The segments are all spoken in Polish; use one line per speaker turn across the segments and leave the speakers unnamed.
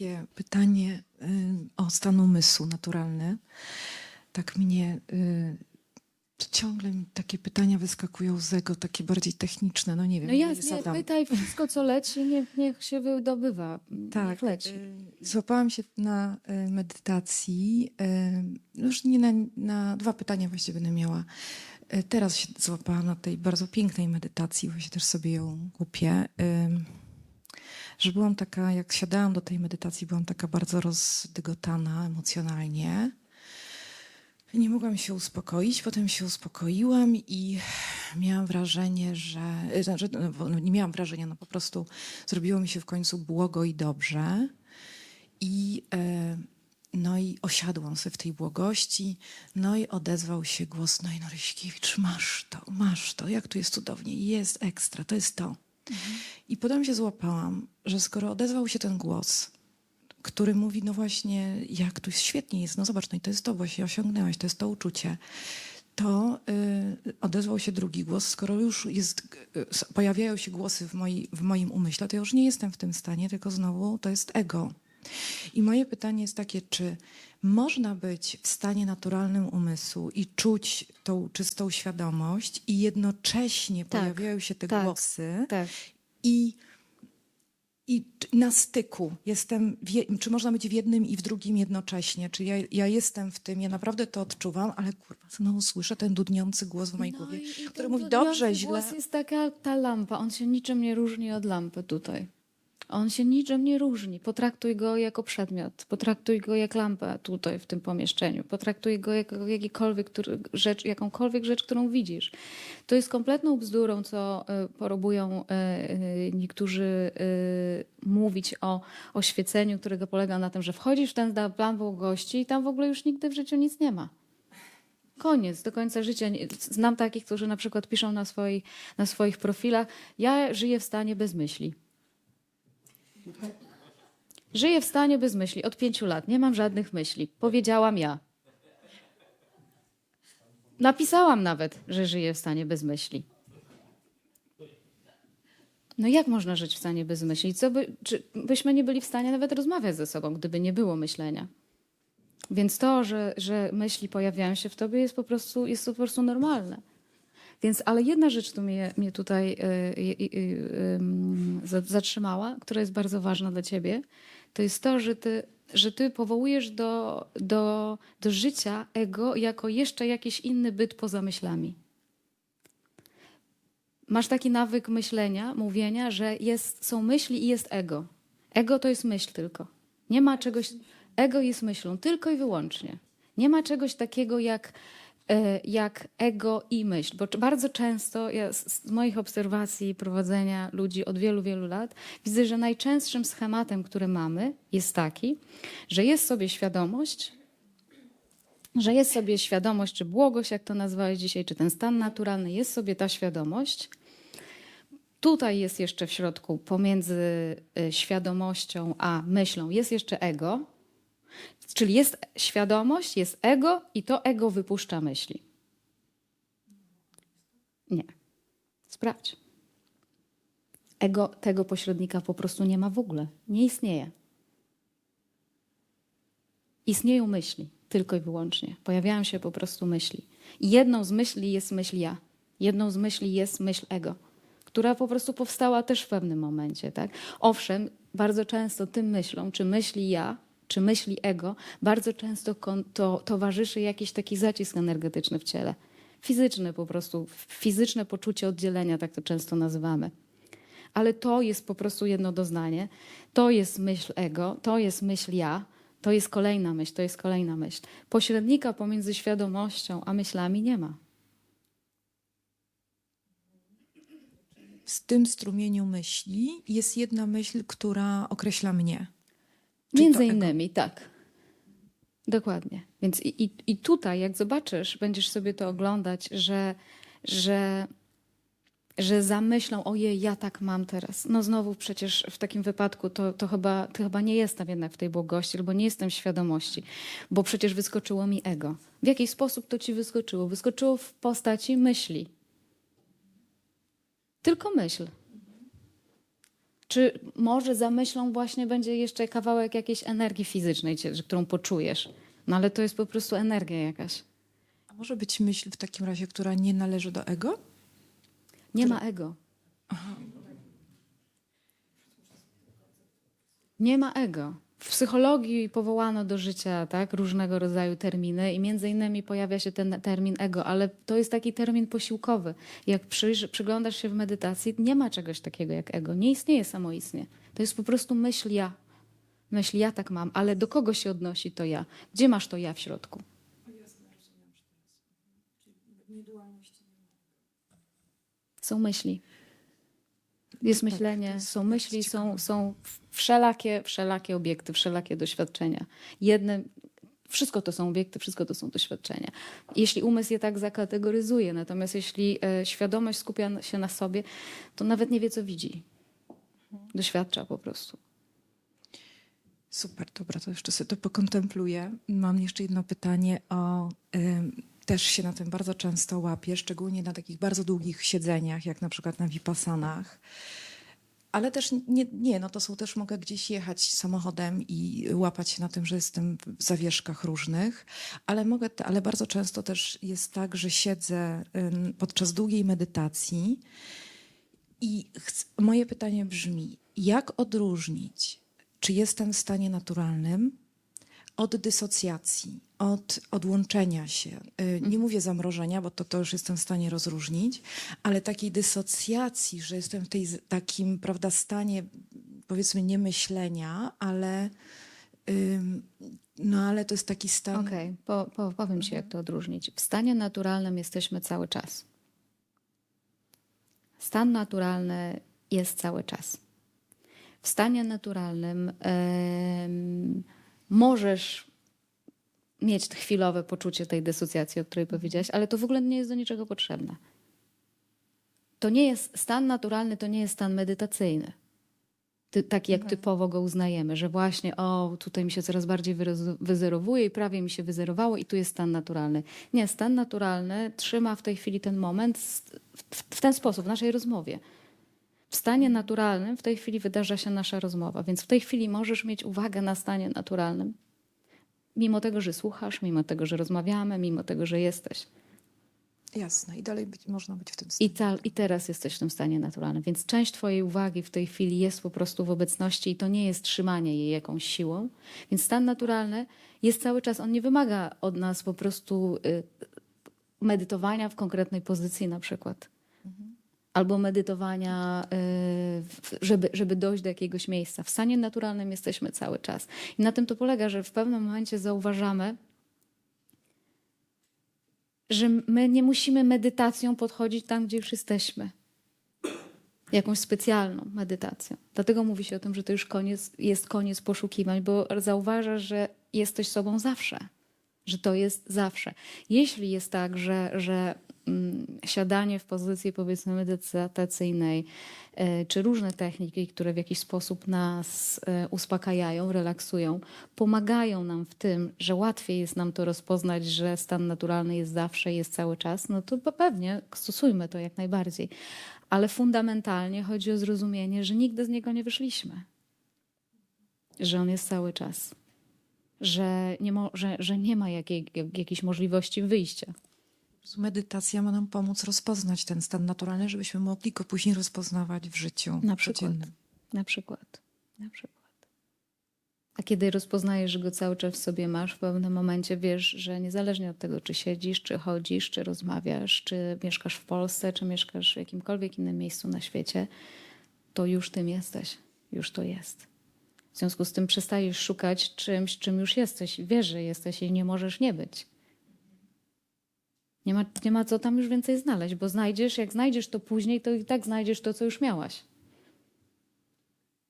takie pytanie o stan umysłu naturalny. Tak mnie ciągle mi takie pytania wyskakują z ego, takie bardziej techniczne. No nie wiem,
No
ja je
jasnie,
zadam.
pytaj wszystko, co leci, niech się wydobywa.
Tak,
Niech leci.
złapałam się na medytacji. Już nie na dwa pytania właściwie będę miała. Teraz się złapałam na tej bardzo pięknej medytacji, właśnie też sobie ją kupię. Że byłam taka, jak siadałam do tej medytacji, byłam taka bardzo rozdygotana emocjonalnie. Nie mogłam się uspokoić, potem się uspokoiłam i miałam wrażenie, nie miałam wrażenia, no po prostu zrobiło mi się w końcu błogo i dobrze. No i osiadłam sobie w tej błogości, no i odezwał się głos: no i Noryśkiewicz, masz to, jak tu jest cudownie, jest ekstra, to jest to. I potem się złapałam, że skoro odezwał się ten głos, który mówi, no właśnie, jak tu świetnie jest, no zobacz, no i to jest to, bo się osiągnęłaś, to jest to uczucie, to odezwał się drugi głos, skoro już pojawiają się głosy w moim umyśle, to ja już nie jestem w tym stanie, tylko znowu to jest ego. I moje pytanie jest takie, czy można być w stanie naturalnym umysłu i czuć tą czystą świadomość i jednocześnie pojawiają się te głosy i na styku jestem, czy można być w jednym i w drugim jednocześnie, czy ja jestem w tym, ja naprawdę to odczuwam, ale kurwa, znowu słyszę ten dudniący głos w mojej głowie, który mówi dobrze, źle.
Głos jest taka ta lampa, on się niczym nie różni od lampy tutaj. On się niczym nie różni. Potraktuj go jako przedmiot, potraktuj go jak lampę tutaj w tym pomieszczeniu, potraktuj go jako jakąkolwiek rzecz, którą widzisz. To jest kompletną bzdurą, co próbują niektórzy mówić o oświeceniu, którego polega na tym, że wchodzisz w ten plan błogości i tam w ogóle już nigdy w życiu nic nie ma. Koniec, do końca życia. Znam takich, którzy na przykład piszą na swoich profilach: ja żyję w stanie bez myśli. Żyję w stanie bez myśli od 5 lat. Nie mam żadnych myśli. Powiedziałam ja. Napisałam nawet, że żyję w stanie bez myśli. No jak można żyć w stanie bez myśli? Czy byśmy nie byli w stanie nawet rozmawiać ze sobą, gdyby nie było myślenia? Więc to, że myśli pojawiają się w tobie, jest to po prostu normalne. Więc, ale jedna rzecz tu mnie tutaj zatrzymała, która jest bardzo ważna dla ciebie, to jest to, że ty powołujesz do życia ego jako jeszcze jakiś inny byt poza myślami. Masz taki nawyk myślenia, mówienia, że są myśli i jest ego. Ego to jest myśl tylko. Nie ma czegoś... Ego jest myślą, tylko i wyłącznie. Nie ma czegoś takiego jak ego i myśl. Bo bardzo często ja z moich obserwacji i prowadzenia ludzi od wielu, wielu lat widzę, że najczęstszym schematem, który mamy, jest taki, że jest sobie świadomość, czy błogość, jak to nazwałeś dzisiaj, czy ten stan naturalny, jest sobie ta świadomość. Tutaj jest jeszcze w środku, pomiędzy świadomością a myślą, jest jeszcze ego. Czyli jest świadomość, jest ego i to ego wypuszcza myśli. Nie. Sprawdź. Ego tego pośrednika po prostu nie ma w ogóle. Nie istnieje. Istnieją myśli, tylko i wyłącznie. Pojawiają się po prostu myśli. I jedną z myśli jest myśl ja. Jedną z myśli jest myśl ego, która po prostu powstała też w pewnym momencie. Tak? Owszem, bardzo często tym myślom, czy myśli ja, czy myśli ego, bardzo często towarzyszy jakiś taki zacisk energetyczny w ciele. Fizyczny po prostu, fizyczne poczucie oddzielenia, tak to często nazywamy. Ale to jest po prostu jedno doznanie. To jest myśl ego, to jest myśl ja, to jest kolejna myśl, to jest kolejna myśl. Pośrednika pomiędzy świadomością a myślami nie ma.
W tym strumieniu myśli jest jedna myśl, która określa mnie.
Między innymi, tak. Dokładnie. Więc i tutaj, jak zobaczysz, będziesz sobie to oglądać, że za myślą, ojej, ja tak mam teraz. No znowu przecież w takim wypadku to chyba nie jestem jednak w tej błogości, albo nie jestem w świadomości, bo przecież wyskoczyło mi ego. W jaki sposób to ci wyskoczyło? Wyskoczyło w postaci myśli. Tylko myśl. Czy może za myślą właśnie będzie jeszcze kawałek jakiejś energii fizycznej, którą poczujesz? No ale to jest po prostu energia jakaś.
A może być myśl w takim razie, która nie należy do ego?
Nie ma ego. Nie ma ego. W psychologii powołano do życia tak, różnego rodzaju terminy i między innymi pojawia się ten termin ego, ale to jest taki termin posiłkowy. Jak przyglądasz się w medytacji, nie ma czegoś takiego jak ego. Nie istnieje samoistnie. To jest po prostu myśl ja. Myśl ja tak mam, ale do kogo się odnosi to ja? Gdzie masz to ja w środku? Są myśli. Jest myślenie, są myśli, są wszelakie obiekty, wszelakie doświadczenia. Wszystko to są obiekty, wszystko to są doświadczenia. Jeśli umysł je tak zakategoryzuje, natomiast jeśli świadomość skupia się na sobie, to nawet nie wie, co widzi. Doświadcza po prostu.
Super, dobra, to jeszcze sobie to pokontempluję. Mam jeszcze jedno pytanie o... też się na tym bardzo często łapię, szczególnie na takich bardzo długich siedzeniach, jak na przykład na vipassanach. Ale też no to są też, mogę gdzieś jechać samochodem i łapać się na tym, że jestem w zawieszkach różnych, ale bardzo często też jest tak, że siedzę podczas długiej medytacji i moje pytanie brzmi, jak odróżnić, czy jestem w stanie naturalnym od dysocjacji, od odłączenia się. Nie mówię zamrożenia, bo to już jestem w stanie rozróżnić, ale takiej dysocjacji, że jestem w takim, prawda, stanie, powiedzmy, nie myślenia, ale, no, ale to jest taki stan...
Okej, powiem ci, jak to odróżnić. W stanie naturalnym jesteśmy cały czas. Stan naturalny jest cały czas. W stanie naturalnym możesz mieć chwilowe poczucie tej dysocjacji, o której powiedziałaś, ale to w ogóle nie jest do niczego potrzebne. To nie jest stan naturalny, to nie jest stan medytacyjny. Taki jak typowo go uznajemy, że właśnie tutaj mi się coraz bardziej wyzerowuje i prawie mi się wyzerowało i tu jest stan naturalny. Nie, stan naturalny trzyma w tej chwili ten moment w ten sposób, w naszej rozmowie. W stanie naturalnym w tej chwili wydarza się nasza rozmowa, więc w tej chwili możesz mieć uwagę na stanie naturalnym, mimo tego, że słuchasz, mimo tego, że rozmawiamy, mimo tego, że jesteś.
Jasne, i dalej można być w tym stanie.
I teraz jesteś w tym stanie naturalnym, więc część twojej uwagi w tej chwili jest po prostu w obecności i to nie jest trzymanie jej jakąś siłą. Więc stan naturalny jest cały czas, on nie wymaga od nas po prostu medytowania w konkretnej pozycji na przykład. Albo medytowania, żeby dojść do jakiegoś miejsca. W stanie naturalnym jesteśmy cały czas. I na tym to polega, że w pewnym momencie zauważamy, że my nie musimy medytacją podchodzić tam, gdzie już jesteśmy. Jakąś specjalną medytacją. Dlatego mówi się o tym, że to już jest koniec poszukiwań, bo zauważasz, że jesteś sobą zawsze. Że to jest zawsze. Jeśli jest tak, że siadanie w pozycji, powiedzmy, medytacyjnej, czy różne techniki, które w jakiś sposób nas uspokajają, relaksują, pomagają nam w tym, że łatwiej jest nam to rozpoznać, że stan naturalny jest zawsze, jest cały czas, no to pewnie stosujmy to jak najbardziej. Ale fundamentalnie chodzi o zrozumienie, że nigdy z niego nie wyszliśmy. Że on jest cały czas. Że nie ma jakiejś możliwości wyjścia.
Medytacja ma nam pomóc rozpoznać ten stan naturalny, żebyśmy mogli go później rozpoznawać w życiu codziennym.
Na przykład. A kiedy rozpoznajesz, że go cały czas w sobie masz, w pewnym momencie wiesz, że niezależnie od tego, czy siedzisz, czy chodzisz, czy rozmawiasz, czy mieszkasz w Polsce, czy mieszkasz w jakimkolwiek innym miejscu na świecie, to już tym jesteś. Już to jest. W związku z tym przestajesz szukać czymś, czym już jesteś. Wiesz, że jesteś i nie możesz nie być. Nie ma co tam już więcej znaleźć, bo jak znajdziesz to później, to i tak znajdziesz to, co już miałaś.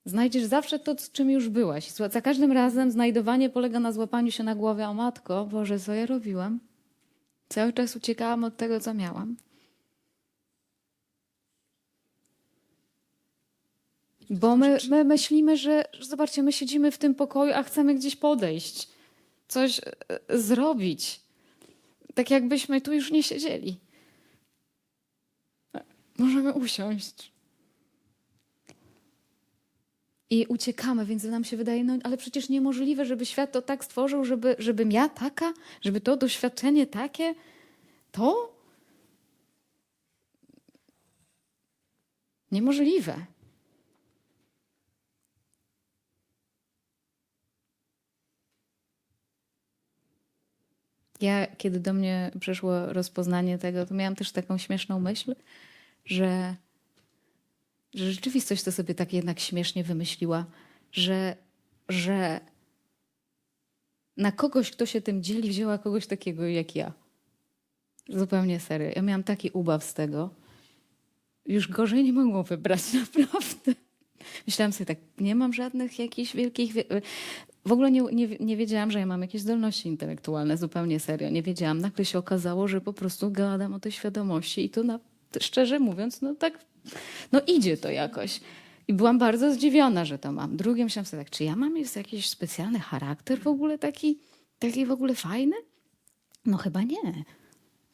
Znajdziesz zawsze to, z czym już byłaś. Za każdym razem znajdowanie polega na złapaniu się na głowie: o matko, Boże, co ja robiłam? Cały czas uciekałam od tego, co miałam. Bo my myślimy, że zobaczcie, my siedzimy w tym pokoju, a chcemy gdzieś podejść, coś zrobić. Tak jakbyśmy tu już nie siedzieli. Możemy usiąść. I uciekamy, więc nam się wydaje, no ale przecież niemożliwe, żeby świat to tak stworzył, żebym ja taka, żeby to doświadczenie takie, to niemożliwe. Ja, kiedy do mnie przyszło rozpoznanie tego, to miałam też taką śmieszną myśl, że rzeczywistość to sobie tak jednak śmiesznie wymyśliła, że na kogoś, kto się tym dzieli, wzięła kogoś takiego jak ja. Zupełnie serio. Ja miałam taki ubaw z tego. Już gorzej nie mogło wybrać, naprawdę. Myślałam sobie tak, nie mam żadnych jakichś wielkich... W ogóle nie wiedziałam, że ja mam jakieś zdolności intelektualne, zupełnie serio. Nie wiedziałam. Nagle się okazało, że po prostu gadam o tej świadomości i to szczerze mówiąc, no tak, no idzie to jakoś. I byłam bardzo zdziwiona, że to mam. Drugie myślałam sobie tak, czy ja mam jakiś specjalny charakter w ogóle taki w ogóle fajny? No chyba nie.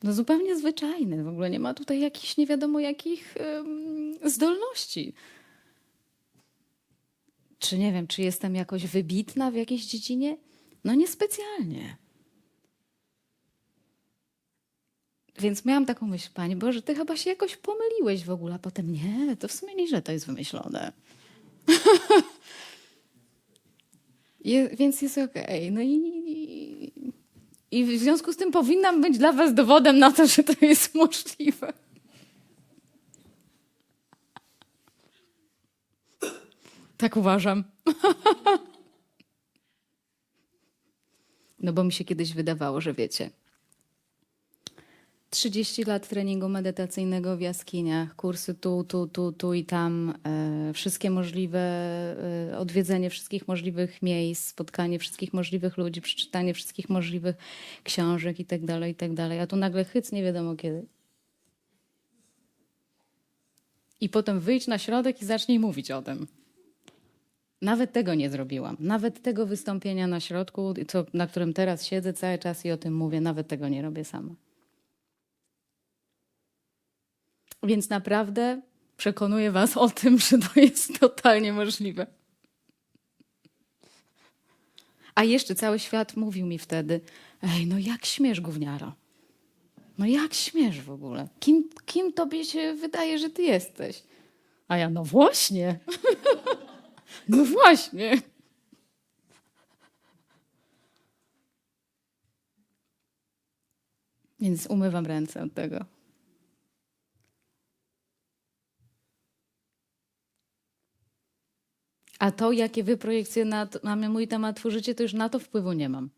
No zupełnie zwyczajny. W ogóle nie ma tutaj jakichś nie wiadomo jakich zdolności. Czy nie wiem, czy jestem jakoś wybitna w jakiejś dziedzinie? No niespecjalnie. Więc miałam taką myśl, Panie Boże, Ty chyba się jakoś pomyliłeś w ogóle, a potem nie, to w sumie nieźle to jest wymyślone. Więc jest okej. No i w związku z tym powinnam być dla was dowodem na to, że to jest możliwe. Tak uważam. No bo mi się kiedyś wydawało, że wiecie, 30 lat treningu medytacyjnego w jaskiniach, kursy tu i tam, wszystkie możliwe, odwiedzenie wszystkich możliwych miejsc, spotkanie wszystkich możliwych ludzi, przeczytanie wszystkich możliwych książek i tak dalej, a tu nagle hyc nie wiadomo kiedy. I potem wyjdź na środek i zacznij mówić o tym. Nawet tego nie zrobiłam. Nawet tego wystąpienia na środku, na którym teraz siedzę cały czas i o tym mówię, nawet tego nie robię sama. Więc naprawdę przekonuję was o tym, że to jest totalnie możliwe. A jeszcze cały świat mówił mi wtedy, ej, no jak śmiesz, gówniaro? No jak śmiesz w ogóle? Kim tobie się wydaje, że ty jesteś? A ja, no właśnie. No właśnie. Więc umywam ręce od tego. A to, jakie wy projekcje na mój temat tworzycie, to już na to wpływu nie mam.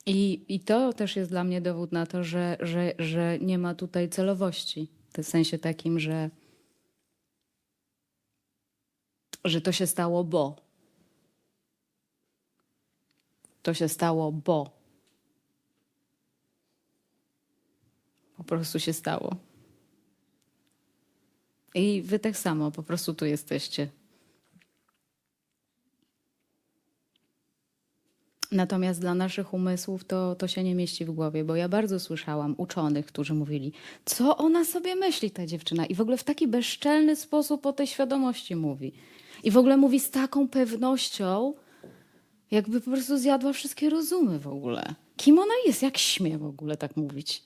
I to też jest dla mnie dowód na to, że nie ma tutaj celowości. W sensie takim, że to się stało, bo. To się stało, bo. Po prostu się stało. I wy tak samo, po prostu tu jesteście. Natomiast dla naszych umysłów to się nie mieści w głowie, bo ja bardzo słyszałam uczonych, którzy mówili, co ona sobie myśli, ta dziewczyna. I w ogóle w taki bezczelny sposób o tej świadomości mówi. I w ogóle mówi z taką pewnością, jakby po prostu zjadła wszystkie rozumy w ogóle. Kim ona jest? Jak śmie w ogóle tak mówić?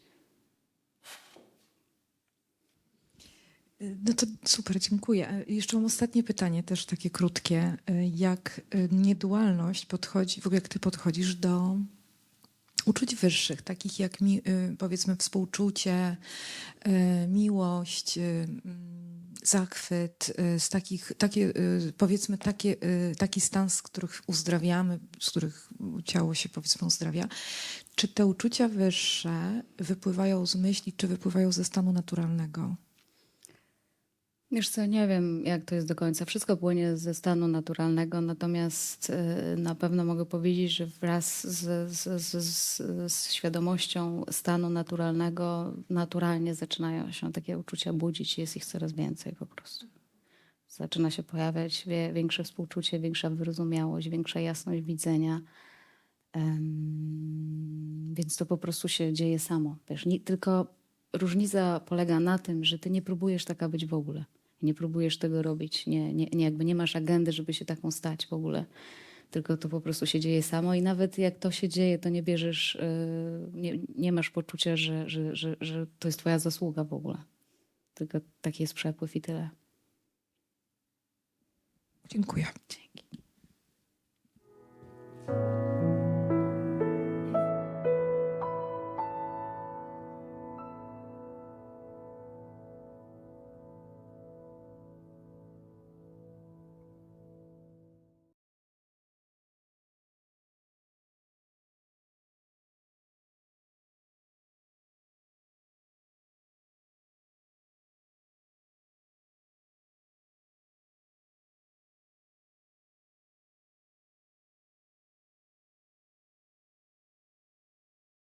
No to super, dziękuję. Jeszcze mam ostatnie pytanie, też takie krótkie. Jak niedualność podchodzi, w ogóle jak ty podchodzisz do uczuć wyższych, takich jak powiedzmy współczucie, miłość, zachwyt, powiedzmy taki stan, z których uzdrawiamy, z których ciało się powiedzmy uzdrawia. Czy te uczucia wyższe wypływają z myśli, czy wypływają ze stanu naturalnego?
Wiesz co, nie wiem, jak to jest do końca. Wszystko płynie ze stanu naturalnego, natomiast na pewno mogę powiedzieć, że wraz z świadomością stanu naturalnego naturalnie zaczynają się takie uczucia budzić i jest ich coraz więcej po prostu. Zaczyna się pojawiać większe współczucie, większa wyrozumiałość, większa jasność widzenia, Więc to po prostu się dzieje samo. Wiesz, tylko różnica polega na tym, że ty nie próbujesz taka być w ogóle. Nie próbujesz tego robić. Jakby nie masz agendy, żeby się taką stać w ogóle. Tylko to po prostu się dzieje samo i nawet jak to się dzieje, to nie bierzesz, nie masz poczucia, że to jest twoja zasługa w ogóle. Tylko taki jest przepływ i tyle.
Dziękuję.
Dzięki.